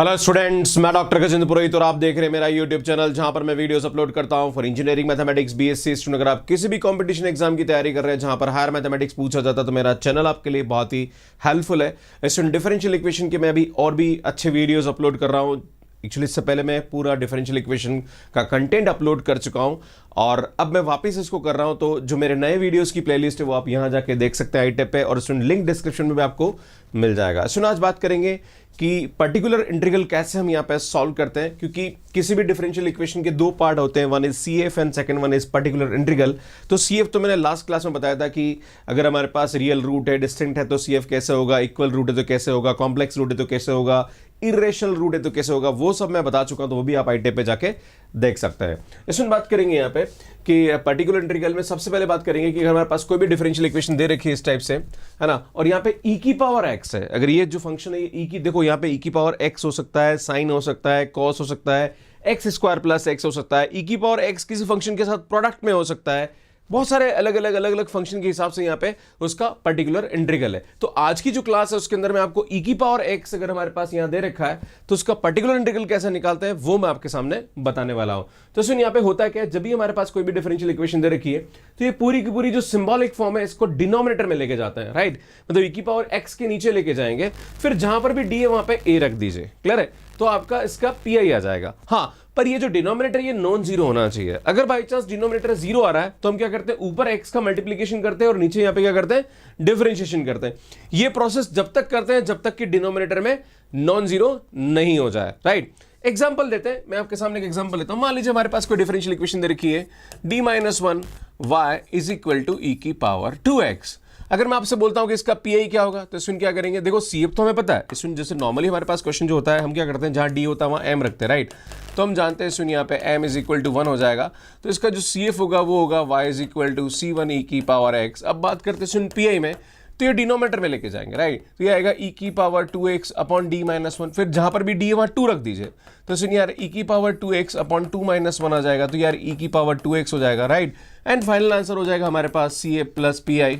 Hello students, मैं doctor Gajendra पुरोहित और आप देख रहे हैं मेरा यूट्यूब चैनल जहां पर मैं वीडियोस अपलोड करता हूं for engineering mathematics BSc student. अगर आप किसी भी कंपटीशन एग्जाम की तैयारी कर रहे हैं जहां पर हायर मैथमेटिक्स पूछा जाता है तो मेरा चैनल आपके लिए बहुत ही हेल्पफुल है। स्टूडेंट डिफरेंशियल इक्वेशन के मैं अभी और भी अच्छे वीडियोस अपलोड कर रहा हूं। एक्चुअली इससे पहले मैं पूरा डिफरेंशियल इक्वेशन का कंटेंट अपलोड कर चुका हूं और अब मैं वापस इसको कर रहा हूं। तो जो मेरे नए वीडियोस की प्लेलिस्ट है वो आप यहां जाके देख सकते हैं iTab पे, और स्टूडेंट लिंक डिस्क्रिप्शन में भी आपको मिल जाएगा। स्टूडेंट आज बात करेंगे कि पर्टिकुलर इंटीग्रल कैसे हम यहां पे सॉल्व करते हैं, क्योंकि किसी भी डिफरेंशियल इक्वेशन के दो पार्ट होते हैं, one is CF and second one is particular integral. तो CF तो मैंने लास्ट क्लास में बताया था कि अगर हमारे पास रियल रूट है, डिस्टिंक्ट है तो CF कैसे होगा, इक्वल रूट है तो कैसे होगा, कॉम्प्लेक्स रूट है तो कैसे होगा, इरेशनल रूट है तो कैसे होगा, वो सब मैं बता चुका हूं। तो वो भी आप iTab पे जाके देख सकते हैं। इसमें बात करेंगे यहाँ पे कि पर्टिकुलर इंटीग्रल में सबसे पहले बात करेंगे कि हमारे पास कोई भी डिफरेंशियल इक्वेशन दे रखी है इस टाइप से, है ना, और यहाँ पे e की पावर x है। अगर ये जो फंक्शन है ये e की, देखो यहाँ पे e की पावर x हो सकता है, साइन हो सकता है, कॉस हो सकता है, एक्स स्क्वायर प्लस एक्स हो सकता है, e की पावर x किसी फंक्शन के साथ प्रोडक्ट में हो सकता है, बहुत सारे अलग अलग फंक्शन के हिसाब से यहाँ पे उसका पर्टिकुलर इंटीग्रल है। तो आज की जो क्लास है उसके अंदर मैं आपको e की पावर x अगर हमारे पास यहाँ दे रखा है तो उसका पर्टिकुलर इंटीग्रल कैसे निकालते हैं वो मैं आपके सामने बताने वाला हूं। तो सुन, यहाँ पे होता क्या है, जब भी हमारे पास कोई भी डिफरेंशियल इक्वेशन दे रखी है तो ये पूरी की पूरी जो सिंबॉलिक फॉर्म है इसको डिनोमिनेटर में लेके जाते हैं, राइट। मतलब e की पावर x के नीचे लेके जाएंगे, फिर जहां पर भी d है वहां पे a रख दीजिए, क्लियर है। तो आपका इसका pi आ जाएगा। हाँ, पर ये जो डिनोमिनेटर ये नॉन जीरो होना चाहिए। अगर बाई चांस डिनोमिनेटर जीरो आ रहा है तो हम क्या करते हैं, ऊपर x का मल्टीप्लीकेशन करते हैं और नीचे यहाँ पे क्या करते हैं, डिफरेंशिएशन करते हैं। ये प्रोसेस जब तक करते हैं जब तक कि डिनोमिनेटर में नॉन जीरो नहीं हो जाए, राइट। एग्जाम्पल देते हैं, मैं आपके सामने एक एग्जाम्पल लेता हूं। मान लीजिए हमारे पास कोई डिफरेंशियल इक्वेशन दे रखी है d-1y is equal to e की पावर 2x। अगर मैं आपसे बोलता हूं कि इसका PI क्या होगा तो इसमें क्या करेंगे, देखो CF तो हमें पता है। इसमें जैसे नॉर्मली हमारे पास क्वेश्चन जो होता है हम क्या करते हैं, जहां D होता है वहां M रखते हैं, राइट। तो हम जानते हैं सुन यहाँ पे m इज इक्वल टू 1 हो जाएगा, तो इसका जो CF होगा वो होगा y is equal to C1 e की पावर x। अब बात करते हैं सुन PI में, तो ये डिनोमिनेटर में लेके जाएंगे, राइट। तो ये आएगा e की पावर 2x अपॉन d-1, फिर जहां पर भी d है वहां 2 रख दीजिए। तो सुन यार e की पावर 2x अपॉन 2-1 आ जाएगा, तो यार e की पावर 2x हो जाएगा, राइट। एंड फाइनल आंसर हो जाएगा हमारे पास CA plus PI,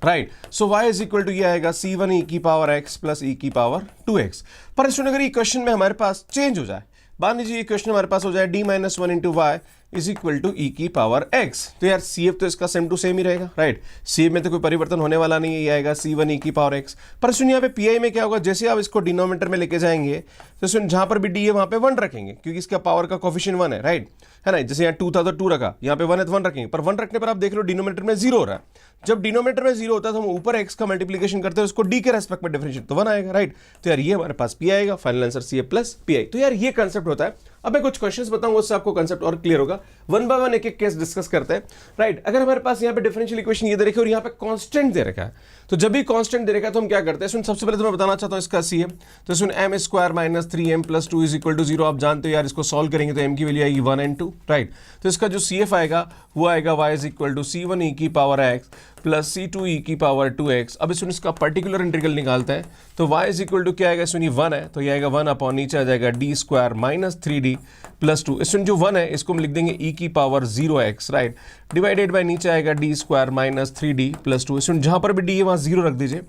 right. So y is equal to ये आएगा C1 e की पावर x प्लस e की पावर 2x। पर स्टूडेंट अगर ये क्वेश्चन में हमारे पास चेंज हो जाए, मान लीजिए ये क्वेश्चन हमारे पास हो जाए d-1 into Y is equal to e की पावर x, तो यार CF तो इसका सेम टू सेम ही रहेगा, राइट। CF में तो कोई परिवर्तन होने वाला नहीं है, ये आएगा C1 e की पावर x। पर सुन यहाँ पे PI में क्या होगा, जैसे आप इसको डिनोमिनेटर में लेके जाएंगे तो सुन जहां पर भी d है वहां पे 1 रखेंगे, क्योंकि इसका पावर का कोफिशिएंट 1 है, राइट, है ना। जैसे यहाँ 2 था तो 2 रखा, यहाँ पे 1 है तो 1 रखेंगे, पर 1 रखने पर आप देख लो डिनोमिनेटर में 0 हो रहा है। जब डिनोमिनेटर में 0 होता है तो हम ऊपर x का मल्टीप्लिकेशन करते हैं, उसको d के रेस्पेक्ट में डिफरेंशिएट तो 1 आएगा, राइट। तो यार ये हमारे पास PI आएगा, final answer CA plus PI। तो यार ये कंसेप्ट होता है। अब मैं कुछ क्वेश्चंस बताऊंगा उससे आपको कंसेप्ट और क्लियर होगा। वन बाय वन एक एक केस डिस्कस करते हैं, राइट। अगर हमारे पास यहाँ पे डिफरेंशियल इक्वेशन ये दे रखी है और यहाँ पे कांस्टेंट दे रखा है, तो जब भी कांस्टेंट दे रखा है तो हम क्या करते हैं, सुन सबसे पहले तो मैं बताना चाहता हूँ इसका CM। तो सुन m square minus 3m plus 2 is equal to 0। आप जानते हो यार इसको सॉल्व करेंगे तो m की वैल्यू आएगी 1 and 2, राइट। तो इसका जो CF आएगा वो आएगा y is equal to C1 e की power x plus C2 e की पावर 2x। अब इसमें इसका पर्टिकुलर इंटीग्रल निकालते हैं, तो y इज इक्वल टू क्या आएगा, सुनिए 1 है तो ये आएगा 1 अपॉन नीचे आ जाएगा d square minus 3d plus 2। इसमें जो 1 है इसको हम लिख देंगे e की power 0x, right, divided by नीचे आएगा d square minus 3d plus 2। इसमें जहां पर भी d है वहां 0 रख दीजिए।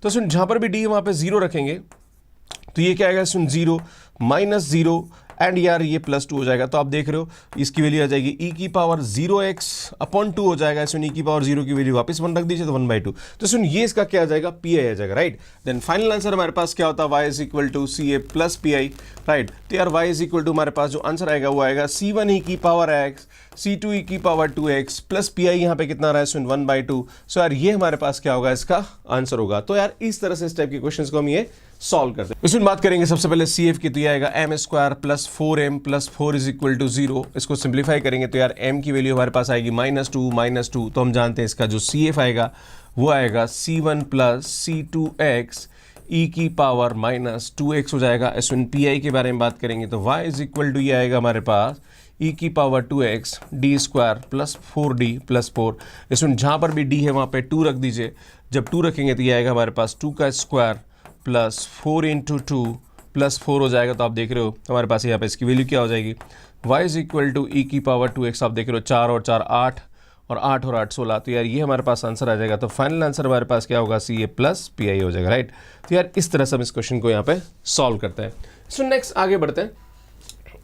तो इसमें जहां पर भी d है वहां पे 0 रखेंगे तो ये क्या आएगा, इसमें 0 माइनस 0 एंड यार ये प्लस 2 हो जाएगा। तो आप देख रहे हो इसकी वैल्यू आ जाएगी e की पावर 0x अपॉन 2 हो जाएगा। इसमें e की पावर 0 की वैल्यू वापस 1 रख दीजिए तो 1/2। तो सुन ये इसका क्या आ जाएगा, PI आ जाएगा, राइट। देन फाइनल आंसर हमारे पास क्या होता है, y is equal to CA plus PI, right. तो यार y इज इक्वल टू हमारे पास जो आंसर आएगा वो आएगा C1 e की पावर x C2 e की पावर 2x प्लस PI यहाँ पे कितना आ रहा है, सुन 1/2। सो यार ये हमारे पास क्या होगा, इसका आंसर होगा। तो यार इस तरह से इस टाइप के क्वेश्चंस को हम ये सॉल्व करते हैं। इसमें बात करेंगे सबसे पहले CF की, तो ये आएगा m square plus 4m plus 4 is equal to 0। इसको सिंप्लीफाई करेंगे तो यार m की वैल्यू हमारे पास आएगी -2 तो हम जानते हैं इसका जो CF आएगा वो आएगा C1 प्लस C2x e की पावर माइनस 2x हो जाएगा। इसमें PI के बारे में बात करेंगे तो y इज इक्वल टू ये आएगा हमारे पास e की power 2x d square plus 4d plus 4। इसमें जहाँ पर भी d है वहाँ पे 2 रख दीजिए। जब 2 रखेंगे तो ये आएगा हमारे पास 2 का स्क्वायर प्लस 4 इंटू 2 प्लस 4 हो जाएगा। तो आप देख रहे हो हमारे पास यहाँ पे इसकी वैल्यू क्या हो जाएगी, y is equal to e की पावर 2x। आप देख रहे हो 4 और 4 8 और 8 और 8 16। तो यार ये हमारे पास आंसर आ जाएगा। तो फाइनल आंसर हमारे पास क्या होगा, CA प्लस PI हो जाएगा, राइट। तो यार इस तरह से हम इस क्वेश्चन को यहाँ पे सॉल्व करते हैं। सो नेक्स्ट आगे बढ़ते हैं।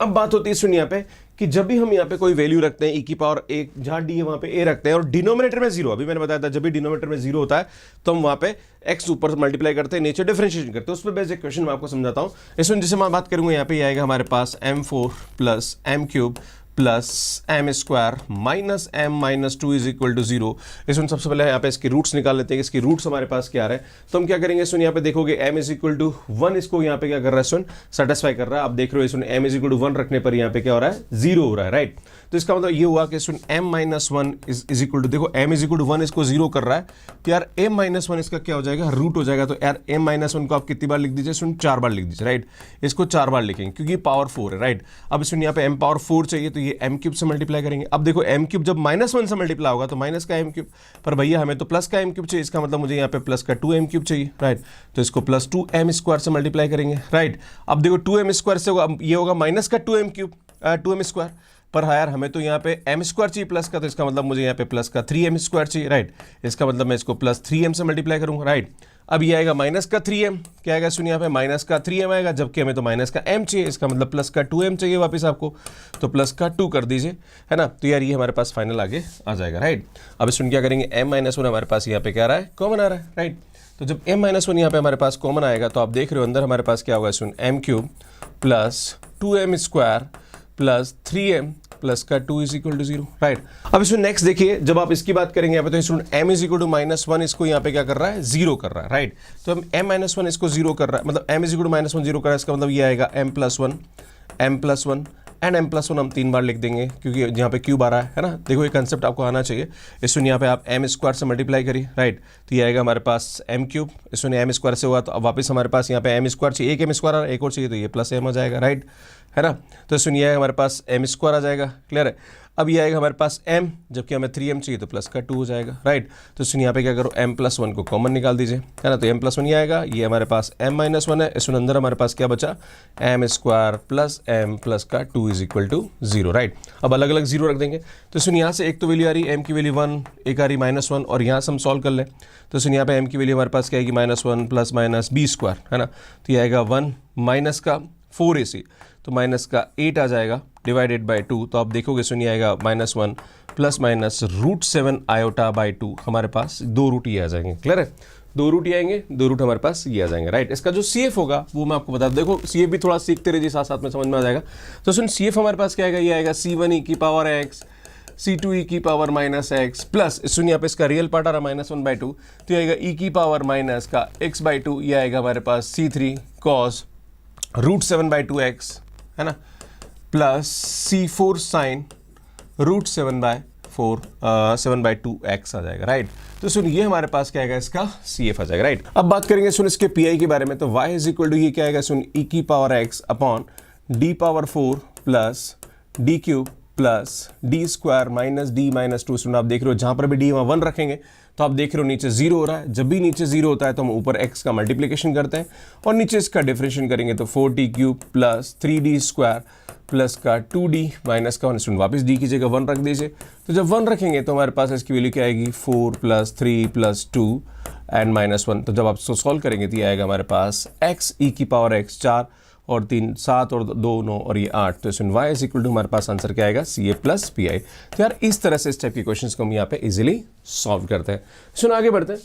अब बात होती है सुन यहाँ पे कि जब भी हम यहाँ पे कोई वैल्यू रखते हैं e की पावर एक, जहां d है वहां पे a रखते हैं और डिनोमिनेटर में जीरो, अभी मैंने बताया था जब भी डिनोमिनेटर में जीरो होता है तो हम वहां पे x ऊपर मल्टीप्लाई करते हैं, नीचे डिफरेंशिएशन करते हैं। उस पर बेस्ड एक क्वेश्चन मैं आपको समझाता हूं। इसमें जैसे मैं बात करूंगा यहाँ पे आएगा हमारे पास m4 plus m³ plus m square minus m minus two is equal to zero. इसमें सबसे पहले यहाँ पे इसकी रूट्स निकाल लेते हैं कि इसकी रूट्स हमारे पास क्या आ रहा है। तो हम क्या करेंगे, सुन यहाँ पे देखोगे m is equal to one, इसको यहाँ पे क्या कर रहा है, सुन सेटिस्फाई कर रहा है। आप देख रहे हो सुन M is equal to one रखने पर यहाँ पे क्या हो रहा है, जीरो हो रहा है, राइट। तो इसका मतलब ये हुआ कि सुन m minus one is equal to, देखो m is equal to one इसको जीरो कर रहा है, तो यार m माइनस वन इसका क्या हो जाएगा, रूट हो जाएगा। तो यार m माइनस वन को आप कितनी बार लिख दीजिए, सुन 4 बार लिख दीजिए, राइट। इसको 4 बार लिखेंगे क्योंकि पावर 4 है, राइट। अब सुन यहाँ पे m पावर 4 चाहिए तो ये m क्यूब से मल्टीप्लाई करेंगे। अब देखो m क्यूब जब माइनस वन से मल्टीप्लाई होगा तो माइनस का m क्यूब, पर भैया हमें तो प्लस का m क्यूब चाहिए, इसका मतलब मुझे यहाँ पे प्लस का 2m क्यूब चाहिए, राइट। तो इसको प्लस 2m स्क्वायर से मल्टीप्लाई करेंगे, राइट। अब देखो 2m स्क्वायर से ये होगा माइनस का 2m क्यूब, 2m स्क्वायर, पर हाँ यार हमें तो यहाँ पे m स्क्वायर चाहिए प्लस का, तो इसका मतलब मुझे यहाँ पे प्लस का 3m स्क्वायर चाहिए, राइट। इसका मतलब मैं इसको प्लस 3m से मल्टीप्लाई करूँगा, राइट। अब ये आएगा माइनस का 3m, क्या आएगा सुनिए यहाँ पे माइनस का 3m आएगा, जबकि हमें तो माइनस का m चाहिए, इसका मतलब प्लस का 2m चाहिए वापस आपको, तो प्लस का 2 कर दीजिए, है ना। तो यार ये हमारे पास फाइनल आगे आ जाएगा, राइट। अब सुन क्या करेंगे, m माइनस वन हमारे पास यहाँ पे क्या आ रहा है, कॉमन आ रहा है, राइट। तो जब m माइनस वन यहाँ पे हमारे पास कॉमन आएगा तो आप देख रहे हो अंदर हमारे पास क्या होगा, सुन m cube plus 2m square plus 3m plus का 2 is equal to zero, right. अब इसमें नेक्स्ट देखिए, जब आप इसकी बात करेंगे यहाँ पे तो student m is equal to minus one, इसको यहाँ पे क्या कर रहा है, जीरो कर रहा है, राइट। तो हम m माइनस वन इसको जीरो कर रहा है, मतलब m is equal to minus one zero कर रहा है, इसका मतलब ये आएगा m plus one and m plus one हम 3 बार लिख देंगे क्योंकि यहाँ पे क्यूब आ रहा है ना। देखो ये कंसेप्ट आपको आना चाहिए। इसमें यहाँ पे आप m स्क्वायर से मल्टीप्लाई करिए, राइट। तो ये आएगा हमारे पास m क्यूब, इसमें m स्क्वायर से हुआ तो अब वापस हमारे पास यहाँ पे m स्क्वायर चाहिए, एक m स्क्वायर आ रहा है, एक और चाहिए तो ये प्लस m हो जाएगा, राइट, है ना। तो सुनिए हमारे पास m स्क्वायर आ जाएगा, क्लियर है। अब ये आएगा हमारे पास m, जबकि हमें 3m चाहिए तो प्लस का 2 हो जाएगा, राइट। तो सुनिए यहाँ पे क्या करो, m प्लस वन को कॉमन निकाल दीजिए, है ना। तो m प्लस वन ये आएगा, ये हमारे पास m माइनस वन है, इसमें अंदर हमारे पास क्या बचा, m square plus m plus का 2 is equal to zero, right. अब अलग अलग जीरो रख देंगे। तो सुनिए यहाँ से एक तो वैल्यू आ रही है m की वैल्यू 1, एक आ रही माइनस वन, और यहाँ से हम सॉल्व कर लें तो सुनिए यहाँ पे m की वैल्यू हमारे पास क्या आएगी, minus one plus minus b square, है ना। तो ये आएगा 1 माइनस का 4ac, तो माइनस का 8 आ जाएगा डिवाइडेड बाई 2। तो आप देखोगे सुनिए आएगा minus one plus minus root 7 iota by 2, हमारे पास 2 रूट ये आ जाएंगे, क्लियर है। 2 रूट ये आएंगे, 2 रूट हमारे पास ये आ जाएंगे, राइट। इसका जो CF होगा वो मैं आपको बता दूं, देखो CF भी थोड़ा सीखते रहिए, साथ साथ में समझ में आ जाएगा। तो सुन CF हमारे पास क्या आएगा, ये आएगा C1 e की पावर x C2 e की पावर माइनस एक्स प्लस, सुनिए यहाँ पे इसका रियल पार्ट आ रहा है माइनस वन बाई टू, तो ये आएगा e की पावर माइनस का x बाई टू, ये आएगा हमारे पास C3 cos root 7 by 2x, है ना, plus C4 sine root 7 by 2x आ जाएगा, राइट। तो सुन ये हमारे पास क्या आएगा, इसका CF आ जाएगा, राइट। अब बात करेंगे सुन इसके PI के बारे में, तो y इज इक्वल टू ये क्या आएगा, सुन e की power x upon d power 4 plus d cube plus D square minus D minus two. सुन आप देख रहे हो जहां पर भी डी वहां 1 रखेंगे तो आप देख रहे हो नीचे 0 हो रहा है। जब भी नीचे 0 होता है तो हम ऊपर x का मल्टीप्लिकेशन करते हैं और नीचे इसका डिफरेंशिएशन करेंगे तो 4t cube plus 3d square plus का 2d माइनस का 1, सुन वापस d की जगह 1 रख दीजिए। तो जब 1 रखेंगे तो हमारे पास इसकी वैल्यू क्या आएगी, 4 प्लस 3 प्लस 2 एंड माइनस 1। तो जब आप इसको सॉल्व करेंगे तो ये आएगा हमारे पास x e की पावर x 4 और 3 7 और 2 9 और ये 8। तो सुन y इज इक्वल टू हमारे पास आंसर क्या आएगा, CA प्लस PI। तो यार इस तरह से इस टाइप के क्वेश्चंस को हम यहाँ पे इजीली सॉल्व करते हैं। सुन आगे बढ़ते हैं,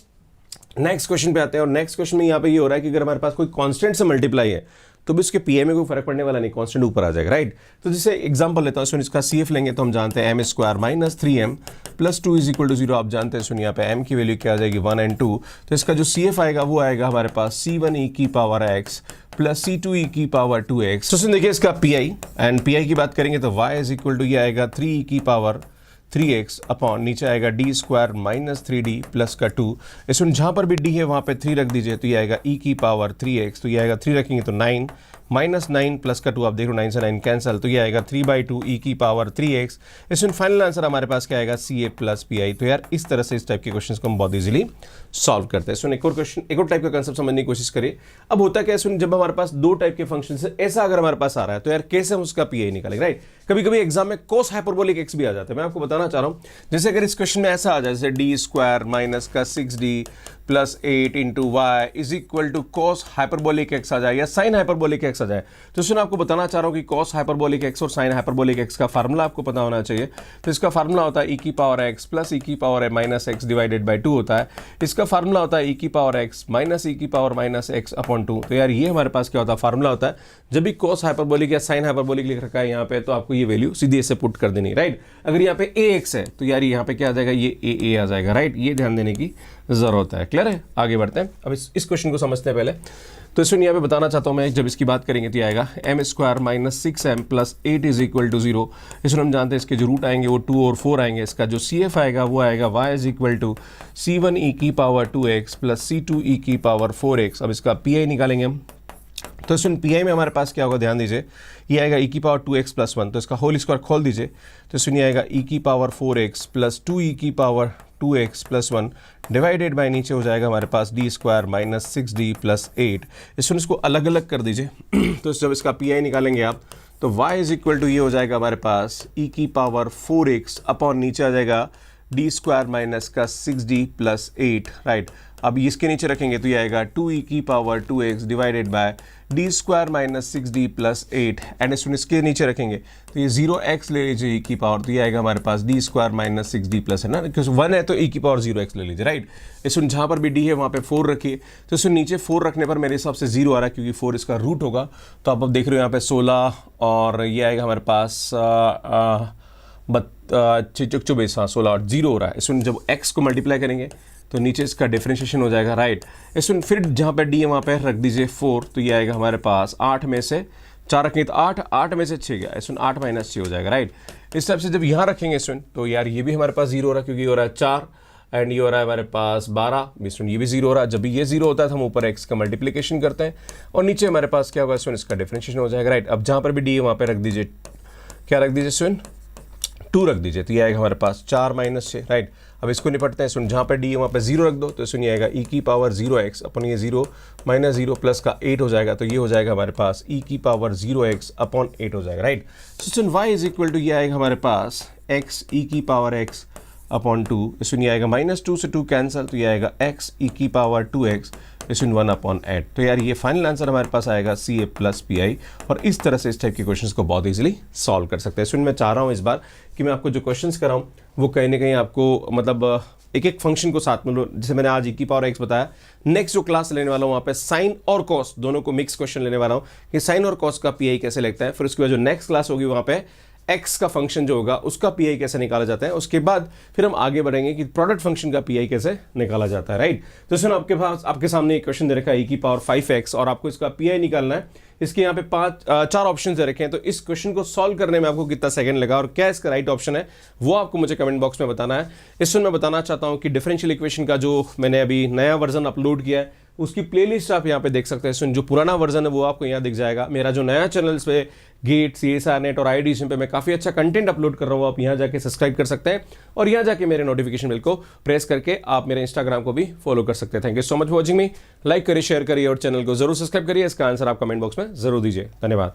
नेक्स्ट क्वेश्चन पे आते हैं। और नेक्स्ट क्वेश्चन में यहाँ पे ये हो रहा है कि अगर हमारे पास कोई कांस्टेंट से मल्टीप्लाई है तो भी उसके PI में कोई फर्क पड़ने वाला नहीं, कांस्टेंट ऊपर आ जाएगा, राइट। तो जैसे एग्जांपल लेता हूँ, सुन इसका CF लेंगे तो हम जानते हैं m square minus 3m plus 2 is equal to 0। आप जानते हैं सुन यहाँ पे m की वैल्यू क्या आ जाएगी, 1 एंड 2। तो इसका जो CF आएगा वो आएगा हमारे पास C1 e की power x plus C2 e की पावर 2x। तो सुन देखिए इसका PI एंड PI की बात करेंगे तो y इज इक्वल टू ये आएगा 3 e की पावर 3x अपॉन नीचे आएगा D square minus 3d plus का 2। इसमें जहाँ पर भी d है वहाँ पे 3 रख दीजिए तो ये आएगा e की पावर 3x। तो ये आएगा 3 रखेंगे तो 9 माइनस 9 प्लस का 2, आप देख रहे हो 9 से 9 कैंसिल, तो ये आएगा 3/2 e की पावर 3x। इसमें फाइनल आंसर हमारे पास क्या आएगा, CA प्लस PI। तो यार इस तरह से इस टाइप के क्वेश्चंस को हम बहुत इजीली सॉल्व करते हैं। सुन एक और क्वेश्चन, एक और टाइप का कंसेप्ट समझने की कोशिश करिए। अब होता क्या है, सुन जब हमारे पास 2 टाइप के फंक्शन है ऐसा अगर हमारे पास आ रहा है तो यार कैसे हम उसका PI निकालेंगे, राइट। कभी कभी एग्जाम में कोस हाइपरबोलिक x भी आ जाता है। मैं आपको बताना चाह रहा हूँ, जैसे अगर इस क्वेश्चन में ऐसा आ जाए जैसे डी स्क्वायर माइनस का 6d plus 8 into Y is equal to cos hyperbolic X आ जाए या साइन हाइपरबोलिक एक्स आ जाए। तो इसमें आपको बताना चाह रहा हूँ कि कॉस हाइपरबोलिक एक्स और साइन हाइपरबोलिक एक्स का फार्मूला आपको पता होना चाहिए। तो इसका फार्मूला होता है ई की पावर एक्स प्लस ई की power minus x divided by 2 होता है। इसका फार्मूला होता है ई की पावर एक्स माइनस ई की पावर माइनस एक्स अपॉन 2। तो यार ये हमारे पास क्या होता है, फार्मूला होता है। जब भी कॉस हाइपरबोलिक या साइन हाइपरबोलिक लिख रखा है यहाँ पे, तो आपको ये वैल्यू सीधे ऐसे पुट कर देनी, राइट। अगर यहाँ पे ए एक्स है तो यार यहाँ पे क्या आ जाएगा, ये ए आ जाएगा, राइट। ये ध्यान देने की जरूरत है। क्लियर है, आगे बढ़ते हैं। अब इस क्वेश्चन को समझते हैं पहले। तो इसमें यहाँ पे बताना चाहता हूँ मैं, जब इसकी बात करेंगे तो आएगा m square minus 6m plus 8 is equal to 0। इसमें हम जानते हैं इसके जो रूट आएंगे वो 2 और 4 आएंगे। इसका जो CF आएगा वो आएगा y is equal to C1 e की power 2x plus C2 e की पावर 4x। अब इसका PI निकालेंगे हम। तो इसमें PI में हमारे पास क्या होगा, ध्यान दीजिए, ये आएगा e की पावर 2x प्लस 1। तो इसका होल स्क्वायर खोल दीजिए, तो इसमें ये आएगा e की पावर 4x प्लस 2e की power 2x plus 1 divided by नीचे हो जाएगा हमारे पास d square minus 6d plus 8। इसको अलग अलग कर दीजिए। तो जब इसका PI निकालेंगे आप, तो y इज इक्वल टू ये हो जाएगा हमारे पास e की पावर 4x अपॉन नीचे आ जाएगा d स्क्वायर माइनस का 6d प्लस 8, राइट। अब इसके नीचे रखेंगे तो ये आएगा 2e की power 2x divided by D square minus 6d plus 8 and इसके नीचे रखेंगे तो ये 0x ले लीजिए e की पावर, तो ये आएगा हमारे पास d square minus 6d plus, है ना, क्योंकि 1 है तो e की पावर 0x ले लीजिए, राइट। इसमें जहाँ पर भी d है वहाँ पे 4 रखिए। तो इसमें नीचे 4 रखने पर मेरे हिसाब से 0 आ रहा है, क्योंकि 4 इसका रूट होगा। तो आप अब देख रहे हो यहाँ पे 16 और ये आएगा हमारे पास 24, 16 और 0 हो रहा है। इसमें जब x को मल्टीप्लाई करेंगे तो नीचे इसका डिफरेंशिएशन हो जाएगा, राइट। इसमें फिर जहाँ पे d है वहाँ पे रख दीजिए 4, तो ये आएगा हमारे पास 8 में से 4 रखेंगे तो 8 में से 6 गया, इसमें 8 माइनस 6 हो जाएगा, राइट। इस टाइप से जब यहाँ रखेंगे इसमें, तो यार ये भी हमारे पास 0 हो रहा है, क्योंकि हो रहा है 4 एंड ये हो रहा है हमारे पास 12, इसमें ये भी 0 हो रहा है। जब भी ये 0 होता है तो हम ऊपर x का मल्टीप्लिकेशन करते हैं और नीचे हमारे पास क्या होगा, इसमें इसका डिफरेंशिएशन हो जाएगा, राइट। अब जहाँ पर भी d है वहाँ पे रख दीजिए, क्या रख दीजिए, इसमें 2 रख दीजिए, तो ये आएगा हमारे पास 4 माइनस 6, राइट। अब इसको निपटते हैं। इसमें जहाँ पर d है वहाँ पे 0 रख दो, तो इसमें ये आएगा e की पावर 0x अपन ये 0 माइनस 0 प्लस का 8 हो जाएगा, तो ये हो जाएगा हमारे पास e की पावर 0x अपॉन 8 हो जाएगा, right. So y is equal to ये आएगा हमारे पास x e की पावर x अपॉन 2। इसमें ये आएगा -2 से 2 कैंसिल, तो ये आएगा x e की पावर 2x इसमें 1 अपॉन 8। तो यार ये फाइनल आंसर हमारे पास आएगा CA प्लस PI। और इस तरह से इस टाइप के क्वेश्चंस को बहुत इजीली सॉल्व कर सकते हैं। इसमें मैं चाह रहा हूँ इस बार कि मैं आपको जो क्वेश्चंस कर रहा हूँ वो कहीं ना कहीं आपको मतलब एक एक फंक्शन को साथ में, जैसे मैंने आज e की पावर x बताया, नेक्स्ट जो क्लास लेने वाला हूँ वहाँ पे साइन और कॉस दोनों को मिक्स क्वेश्चन लेने वाला हूँ कि साइन और कॉस का PI कैसे लगता है। फिर उसके बाद जो नेक्स्ट क्लास होगी वहाँ पे x का फंक्शन जो होगा उसका PI कैसे निकाला जाता है। उसके बाद फिर हम आगे बढ़ेंगे कि प्रोडक्ट फंक्शन का PI कैसे निकाला जाता है, राइट। तो इसमें आपके पास आपके सामने एक क्वेश्चन दे रखा है e की पावर 5x और आपको इसका PI निकालना है। इसके यहाँ पे 4 ऑप्शन दे रखे हैं। तो इस क्वेश्चन को सॉल्व करने में आपको कितना सेकंड लगा और क्या इसका राइट ऑप्शन है वो आपको मुझे कमेंट बॉक्स में बताना है। इसमें मैं बताना चाहता हूँ कि डिफरेंशियल इक्वेशन का जो मैंने अभी नया वर्जन अपलोड किया है उसकी प्लेलिस्ट आप यहाँ पे देख सकते हैं। इसमें जो पुराना वर्जन है वो आपको यहाँ दिख जाएगा। मेरा जो नया चैनल पे गेट CSR नेट और IIT पे मैं काफ़ी अच्छा कंटेंट अपलोड कर रहा हूँ, आप यहाँ जाके सब्सक्राइब कर सकते हैं और यहाँ जाके मेरे नोटिफिकेशन बेल को प्रेस करके आप मेरे इंस्टाग्राम को भी फॉलो कर सकते हैं। Thank you so much for watching me. Like करिए, शेयर करिए और चैनल को जरूर सब्सक्राइब करिए। इसका आंसर आप कमेंट बॉक्स में जरूर दीजिए। धन्यवाद।